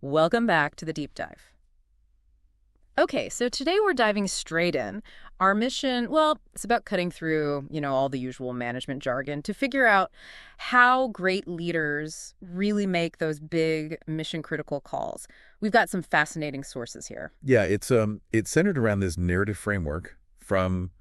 Welcome back to the deep dive. Okay, so today we're diving straight in. Our mission, well, it's about cutting through, all the usual management jargon to figure out how great leaders really make those big mission-critical calls. We've got some fascinating sources here. Yeah, it's centered around this narrative framework from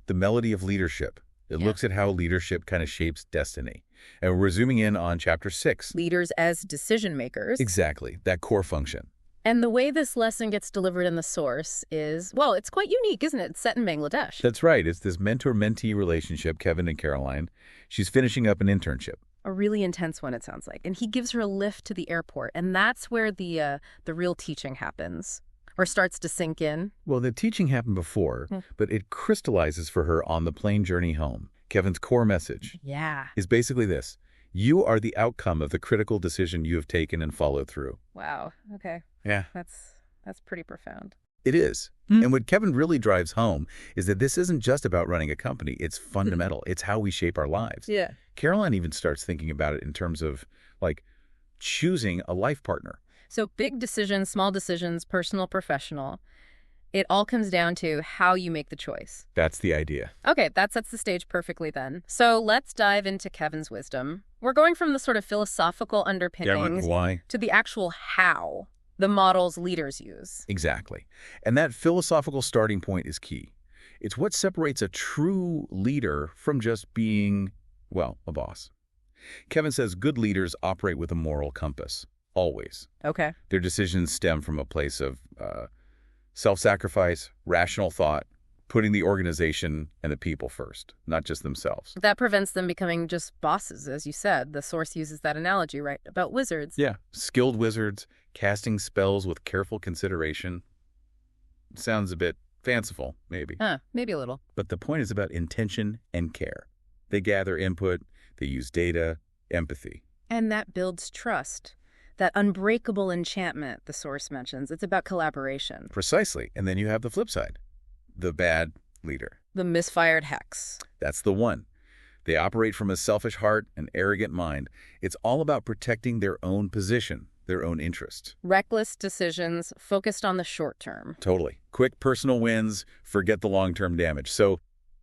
the Melody of Leadership. It looks at how leadership kind of shapes destiny. And we're zooming in on chapter 6. Leaders as decision makers. Exactly, that core function. And the way this lesson gets delivered in the source is, well, it's quite unique, isn't it? It's set in Bangladesh. That's right. It's this mentor-mentee relationship, Kevin and Caroline. She's finishing up an internship. A really intense one, it sounds like. And he gives her a lift to the airport, and that's where the real teaching happens, or starts to sink in. Well, the teaching happened before, but it crystallizes for her on the plane journey home. Kevin's core message is basically this. You are the outcome of the critical decision you have taken and followed through. Wow. Okay. Yeah. That's pretty profound. It is. And what Kevin really drives home is that this isn't just about running a company. It's fundamental. It's how we shape our lives. Yeah. Caroline even starts thinking about it in terms of, like, choosing a life partner. So big decisions, small decisions, personal, professional, it all comes down to how you make the choice. That's the idea. Okay, that sets the stage perfectly then. So let's dive into Kevin's wisdom. We're going from the sort of philosophical underpinnings to the actual how the models leaders use. Exactly. And that philosophical starting point is key. It's what separates a true leader from just being, well, a boss. Kevin says good leaders operate with a moral compass, always. Okay. Their decisions stem from a place of self-sacrifice, rational thought, putting the organization and the people first, not just themselves. That prevents them becoming just bosses, as you said. The source uses that analogy, right, about wizards. Yeah, skilled wizards, casting spells with careful consideration. Sounds a bit fanciful, maybe. Maybe a little. But the point is about intention and care. They gather input, they use data, empathy. And that builds trust. That unbreakable enchantment the source mentions. It's about collaboration. Precisely. And then you have the flip side. The bad leader. The misfired hex. That's the one. They operate from a selfish heart, an arrogant mind. It's all about protecting their own position, their own interest. Reckless decisions focused on the short term. Totally. Quick personal wins, forget the long-term damage. So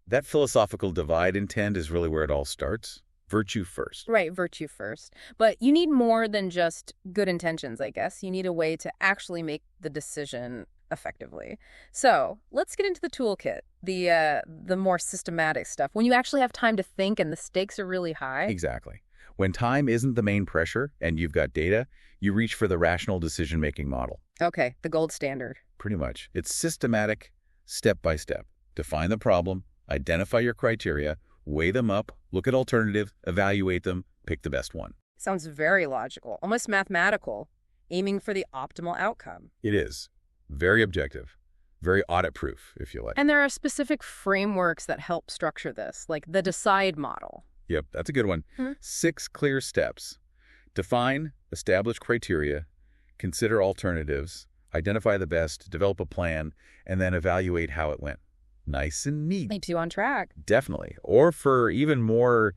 that philosophical divide in tend is really where it all starts. Virtue first. Right, virtue first. But you need more than just good intentions, I guess. You need a way to actually make the decision effectively. So let's get into the toolkit, the more systematic stuff. When you actually have time to think and the stakes are really high. Exactly. When time isn't the main pressure and you've got data, you reach for the rational decision-making model. Okay, the gold standard. Pretty much. It's systematic, step by step. Define the problem, identify your criteria, weigh them up, look at alternatives, evaluate them, pick the best one. Sounds very logical, almost mathematical, aiming for the optimal outcome. It is. Very objective. Very audit-proof, if you like. And there are specific frameworks that help structure this, like the DECIDE model. Yep, that's a good one. 6 clear steps. Define, establish criteria, consider alternatives, identify the best, develop a plan, and then evaluate how it went. Nice and neat. Keeps you on track. Definitely. Or for even more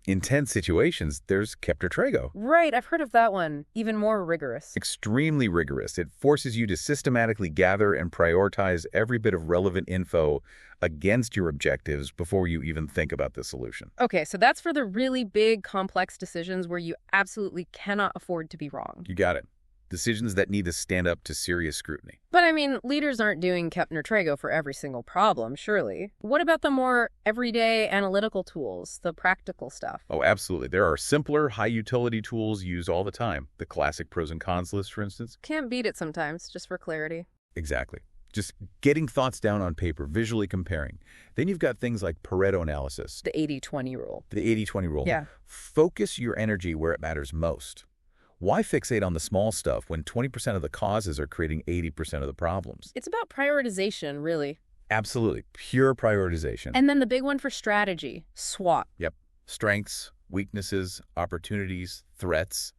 intense situations, there's Kepter-Trago. Right, I've heard of that one. Even more rigorous. Extremely rigorous. It forces you to systematically gather and prioritize every bit of relevant info against your objectives before you even think about the solution. Okay, so that's for the really big, complex decisions where you absolutely cannot afford to be wrong. You got it. Decisions that need to stand up to serious scrutiny. But I mean, leaders aren't doing Kepner-Trago for every single problem, surely. What about the more everyday analytical tools, the practical stuff? Oh, absolutely. There are simpler, high-utility tools used all the time. The classic pros and cons list, for instance. Can't beat it sometimes, just for clarity. Exactly. Just getting thoughts down on paper, visually comparing. Then you've got things like Pareto analysis. The 80-20 rule. The 80-20 rule. Yeah. Focus your energy where it matters most. Why fixate on the small stuff when 20% of the causes are creating 80% of the problems? It's about prioritization, really. Absolutely. Pure prioritization. And then the big one for strategy, SWOT. Yep. Strengths, weaknesses, opportunities, threats.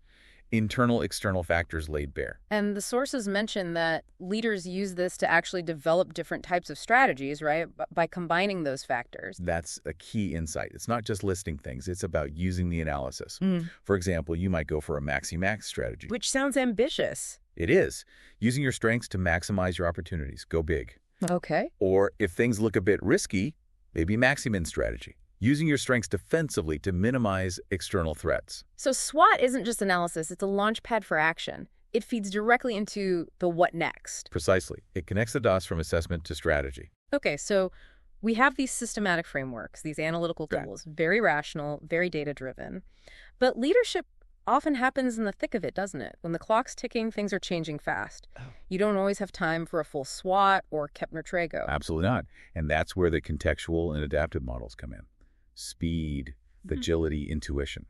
Internal, external factors laid bare. And the sources mention that leaders use this to actually develop different types of strategies, right? By combining those factors. That's a key insight. It's not just listing things, it's about using the analysis. Mm. For example, you might go for a maxi-max strategy. Which sounds ambitious. It is. Using your strengths to maximize your opportunities. Go big. Okay. Or if things look a bit risky, maybe maxi-min strategy. Using your strengths defensively to minimize external threats. So SWOT isn't just analysis, it's a launch pad for action. It feeds directly into the what next. Precisely. It connects the dots from assessment to strategy. Okay, so we have these systematic frameworks, these analytical tools, very rational, very data-driven. But leadership often happens in the thick of it, doesn't it? When the clock's ticking, things are changing fast. You don't always have time for a full SWOT or Kepner-Trago. Absolutely not. And that's where the contextual and adaptive models come in. Speed, agility, intuition.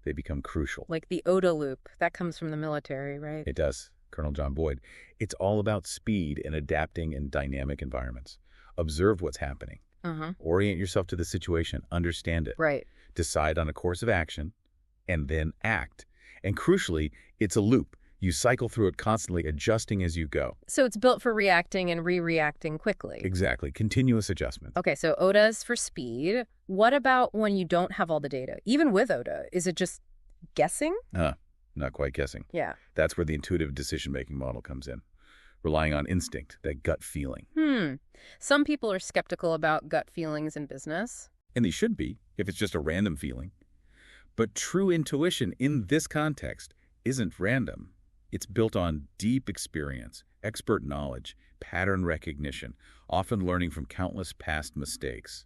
They become crucial. Like the ODA loop. That comes from the military, right? It does. Colonel John Boyd. It's all about speed and adapting in dynamic environments. Observe what's happening. Orient yourself to the situation. Understand it. Right. Decide on a course of action, and then act. And crucially, it's a loop. You cycle through it constantly, adjusting as you go. So it's built for reacting and re-reacting quickly. Exactly. Continuous adjustment. Okay, so ODA is for speed. What about when you don't have all the data? Even with ODA, is it just guessing? Not quite guessing. Yeah. That's where the intuitive decision-making model comes in, relying on instinct, that gut feeling. Some people are skeptical about gut feelings in business. And they should be, if it's just a random feeling. But true intuition in this context isn't random. It's built on deep experience, expert knowledge, pattern recognition, often learning from countless past mistakes.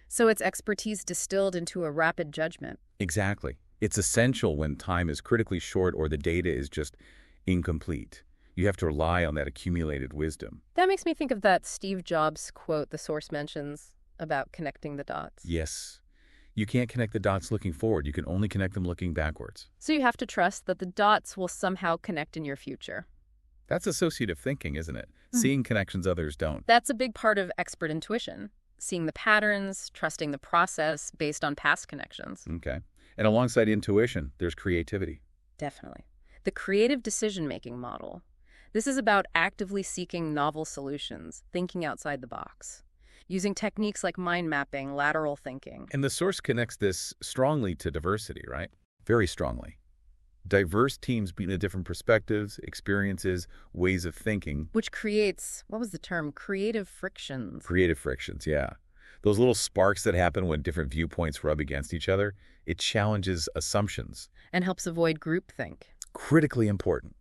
So it's expertise distilled into a rapid judgment. Exactly. It's essential when time is critically short or the data is just incomplete. You have to rely on that accumulated wisdom. That makes me think of that Steve Jobs quote the source mentions about connecting the dots. Yes. You can't connect the dots looking forward. You can only connect them looking backwards. So you have to trust that the dots will somehow connect in your future. That's associative thinking, isn't it? Seeing connections others don't. That's a big part of expert intuition. Seeing the patterns, trusting the process based on past connections. Okay. And alongside intuition, there's creativity. Definitely. The creative decision-making model. This is about actively seeking novel solutions, thinking outside the box. Using techniques like mind mapping, lateral thinking. And the source connects this strongly to diversity, right? Very strongly. Diverse teams bring in different perspectives, experiences, ways of thinking. Which creates, what was the term? Creative frictions. Creative frictions, yeah. Those little sparks that happen when different viewpoints rub against each other, it challenges assumptions. And helps avoid groupthink. Critically important.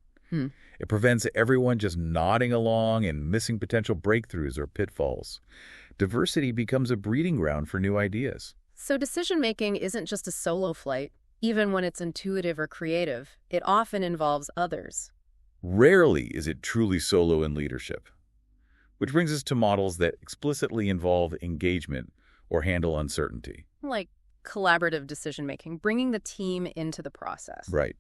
It prevents everyone just nodding along and missing potential breakthroughs or pitfalls. Diversity becomes a breeding ground for new ideas. So decision-making isn't just a solo flight. Even when it's intuitive or creative, it often involves others. Rarely is it truly solo in leadership. Which brings us to models that explicitly involve engagement or handle uncertainty. Like collaborative decision-making, bringing the team into the process. Right.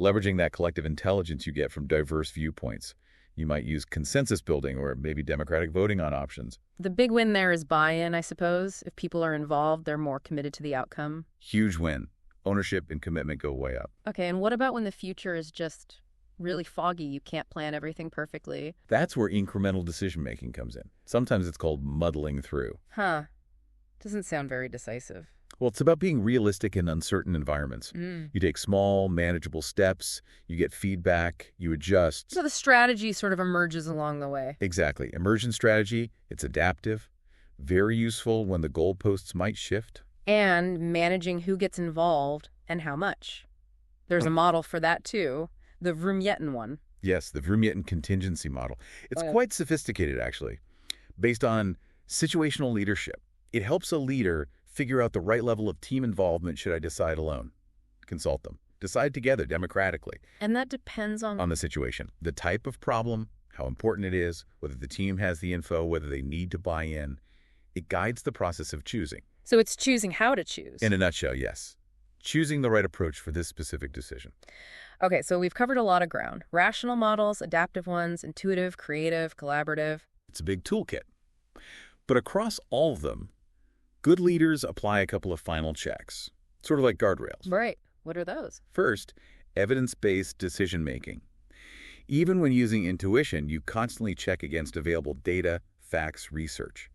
Leveraging that collective intelligence you get from diverse viewpoints. You might use consensus building or maybe democratic voting on options. The big win there is buy-in, I suppose. If people are involved, they're more committed to the outcome. Huge win. Ownership and commitment go way up. Okay, and what about when the future is just really foggy? You can't plan everything perfectly. That's where incremental decision-making comes in. Sometimes it's called muddling through. Doesn't sound very decisive. Well, it's about being realistic in uncertain environments. You take small, manageable steps, you get feedback, you adjust. So the strategy sort of emerges along the way. Exactly. Emergent strategy, it's adaptive, very useful when the goalposts might shift. And managing who gets involved and how much. There's a model for that, too. The Vrumyetin one. Yes, the Vrumyetin contingency model. It's quite sophisticated, actually. Based on situational leadership, it helps a leader figure out the right level of team involvement should I decide alone. Consult them. Decide together democratically. And that depends on the situation, the type of problem, how important it is, whether the team has the info, whether they need to buy in. It guides the process of choosing. So it's choosing how to choose. In a nutshell, yes. Choosing the right approach for this specific decision. Okay, so we've covered a lot of ground. Rational models, adaptive ones, intuitive, creative, collaborative. It's a big toolkit. But across all of them, good leaders apply a couple of final checks, sort of like guardrails. Right. What are those? First, Evidence-based decision-making. Even when using intuition, you constantly check against available data, facts, research.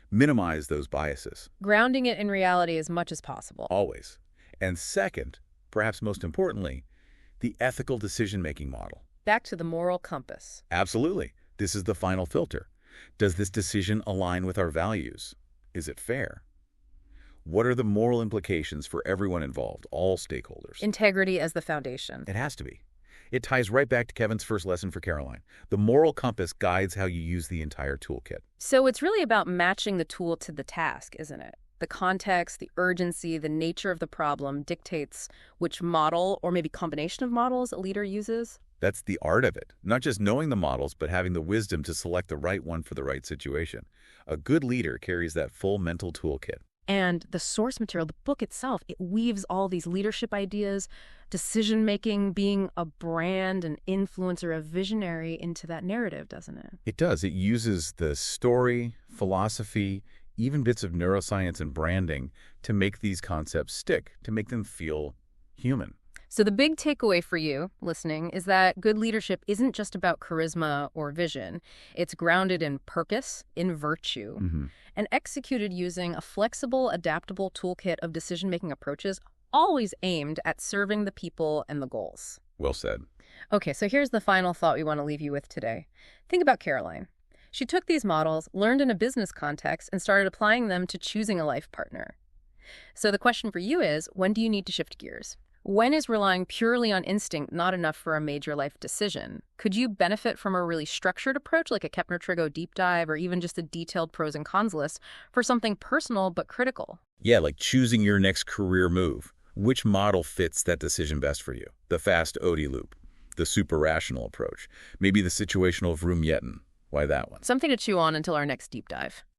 Minimize those biases. Grounding it in reality as much as possible. Always. And second, perhaps most importantly, the ethical decision-making model. Back to the moral compass. Absolutely. This is the final filter. Does this decision align with our values? Is it fair? What are the moral implications for everyone involved, all stakeholders? Integrity as the foundation. It has to be. It ties right back to Kevin's first lesson for Caroline. The moral compass guides how you use the entire toolkit. So it's really about matching the tool to the task, isn't it? The context, the urgency, the nature of the problem dictates which model or maybe combination of models a leader uses. That's the art of it. Not just knowing the models, but having the wisdom to select the right one for the right situation. A good leader carries that full mental toolkit. And the source material, the book itself, it weaves all these leadership ideas, decision-making, being a brand, an influencer, a visionary into that narrative, doesn't it? It does. It uses the story, philosophy, even bits of neuroscience and branding to make these concepts stick, to make them feel human. So the big takeaway for you listening is that good leadership isn't just about charisma or vision. It's grounded in purpose, in virtue, and executed using a flexible, adaptable toolkit of decision-making approaches, always aimed at serving the people and the goals. Well said. Okay, so here's the final thought we want to leave you with today. Think about Caroline. She took these models, learned in a business context, and started applying them to choosing a life partner. So the question for you is, when do you need to shift gears? When is relying purely on instinct not enough for a major life decision? Could you benefit from a really structured approach like a Kepner-Trigo deep dive or even just a detailed pros and cons list for something personal but critical? Yeah, like choosing your next career move. Which model fits that decision best for you? The fast OD loop, the super rational approach, maybe the situational Vroom-Yetten. Why that one? Something to chew on until our next deep dive.